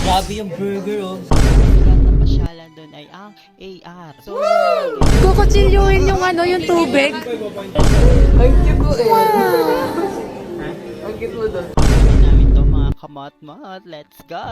Grabe yung burger, oh. Sikat na pasyalan doon ay ang AR. So, Kukutsilyuhin yung ano, yung tubig. Ang cute mo eh. Ang cute mo doon. namin to mga kamot-mot. Let's go!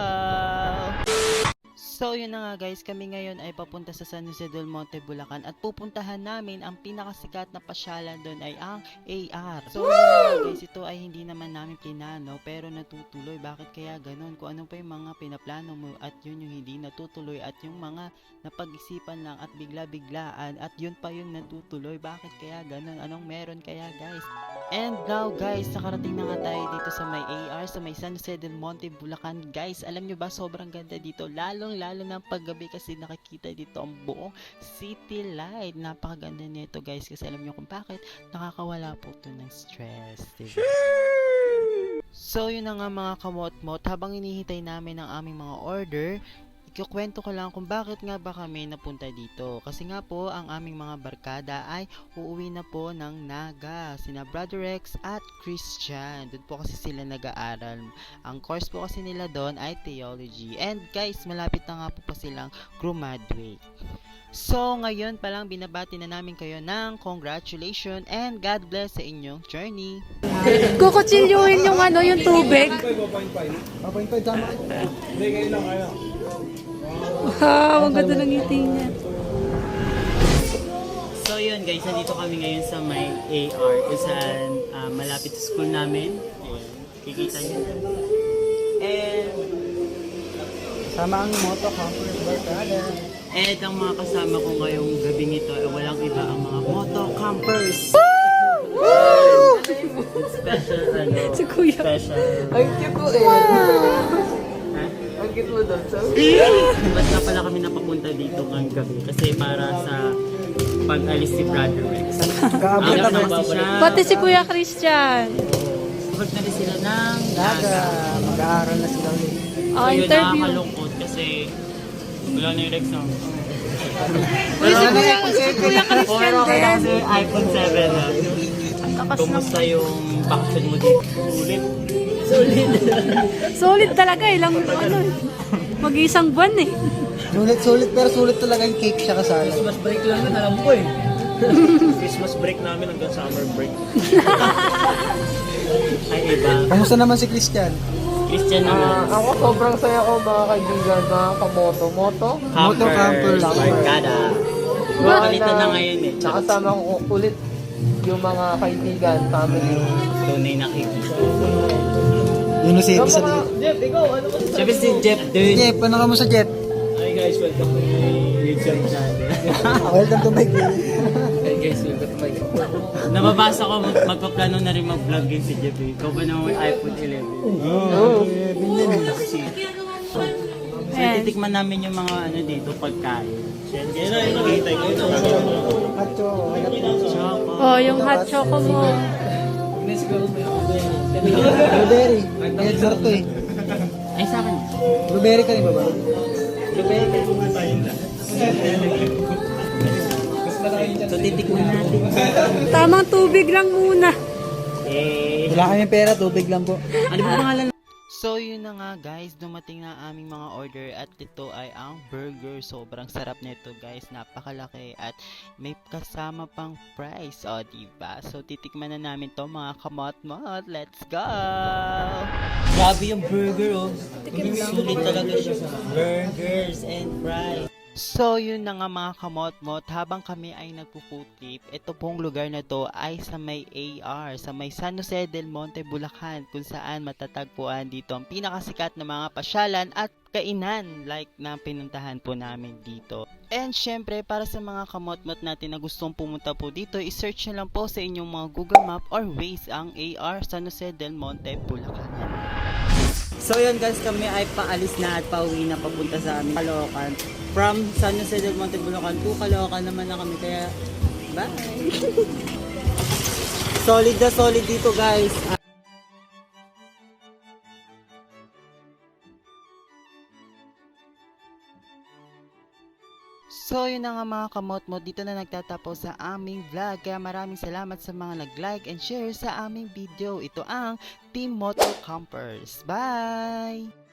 So yun na nga guys, kami ngayon ay papunta sa San Jose del Monte, Bulacan at pupuntahan namin ang pinakasikat na pasyalan doon ay ang AR. So yun na nga guys, ito ay hindi naman namin pinano pero natutuloy. Bakit kaya ganun? Kung ano pa yung mga pinaplano mo at yun yung hindi natutuloy at yung mga napag-isipan lang at bigla-biglaan at yun pa yung natutuloy. Bakit kaya ganun? Anong meron kaya guys? And now guys, nakarating na nga tayo dito sa may AR, sa may San Jose del Monte, Bulacan. Guys, alam nyo ba, sobrang ganda dito. Lalo ng paggabi kasi nakikita dito ang buong city light. Napakaganda nito guys kasi alam nyo kung bakit nakakawala po ito ng stress. Diba? So yun na nga mga kamot-mot, habang hinihintay namin ang aming mga order, ikukwento ko lang kung bakit nga ba kami napunta dito. Kasi nga po, ang aming mga barkada ay uuwi na po ng Naga. Sina Brother Rex at Christian. Doon po kasi sila nag-aaral. Ang course po kasi nila doon ay Theology. And guys, malapit na nga po pa silang graduate. So, ngayon pa lang binabati na namin kayo ng congratulations and God bless sa inyong journey. Kukutsilyuhin yung ano, yung tubig. 5.5 tama. Hindi, ngayon lang kaya. Wow, ang ganda ng ngiti niya. So yun guys, nandito kami ngayon sa may AR kung saan malapit sa school namin. Ayan, kikita nyo. And Sama ang moto, comfort, barkada. And ang mga kasama ko ngayong gabing ito ay walang iba ang mga moto campers. Special ano, Si Kuya. special. Ang cute mo eh. Ha? Ang cute mo doon. So, Ba't nga pala kami napapunta dito ngayong gabi? Kasi para sa pag-alis si Brother Rex. kaabot Ayaw na na kasi siya. Pati si Kuya Christian. Kapag na rin sila ng Naga, mag-aaral na sila ulit. Oh, yun, interview. nakakalungkot kasi wala na yung Rex no? Uy, si Kuya Christian Pero okay lang din. kasi iPhone 7 na. Takas Kumusta ng... yung vacation mo dito? Sulit. Solid talaga eh. Lang, ano, mag-iisang buwan eh. Sulit pero sulit talaga yung cake siya kasala. Christmas break lang yun, alam ko eh. Christmas break namin hanggang summer break. Ay iba. Kamusta naman si Christian? Christian naman. Ako sobrang saya ko mga kaibigan, mga kamoto. Moto? Moto campers. Barkada. Balita na ngayon eh. Nakasama ko ulit yung mga kaibigan, family. Tunay na kaibigan. Yun si sa Jeff, ikaw, ano ba? Siyempre si Jeff dude. Jeff, ano ka mo sa Jeff? Hi guys, welcome to my YouTube channel. Welcome to my game. Hi guys, welcome to my Nababasa ko magpaplano na rin mag-vlog yun si Jeff eh. Ikaw ba naman may iPhone 11? So titikman namin yung mga ano dito pagkain. Yan na, yung nakita ko. Macho, Choco. Oh, yung hot choco mo. blueberry. May sarto eh. Ay sa akin. Blueberry ka rin ba ba? So titikman natin. Tamang tubig lang muna. Eh. Wala kami pera, tubig lang po. Ano ba pangalan? So yun na nga guys, dumating na aming mga order at ito ay ang burger. Sobrang sarap nito guys, napakalaki at may kasama pang price. O diba? So titikman na namin to mga kamot-mot. Let's go! Grabe yung burger oh. Sulit talaga siya. Burgers and fries. So yun na nga mga kamot-mot, habang kami ay nagpo-food trip, ito pong lugar na to ay sa may AR, sa may San Jose del Monte, Bulacan, kung saan matatagpuan dito ang pinakasikat na mga pasyalan at kainan like na pinuntahan po namin dito. And syempre para sa mga kamot-mot natin na gustong pumunta po dito, i-search nyo lang po sa inyong mga Google Map or Waze ang AR San Jose del Monte, Bulacan. So yun guys, kami ay paalis na at pauwi na papunta sa aming Caloocan. From San Jose del Monte, Bulacan to Caloocan naman na kami, kaya bye! Solid na solid dito guys. So yun na nga mga kamot-mot, dito na nagtatapos sa aming vlog. Kaya maraming salamat sa mga nag-like and share sa aming video. Ito ang Team Moto Campers. Bye!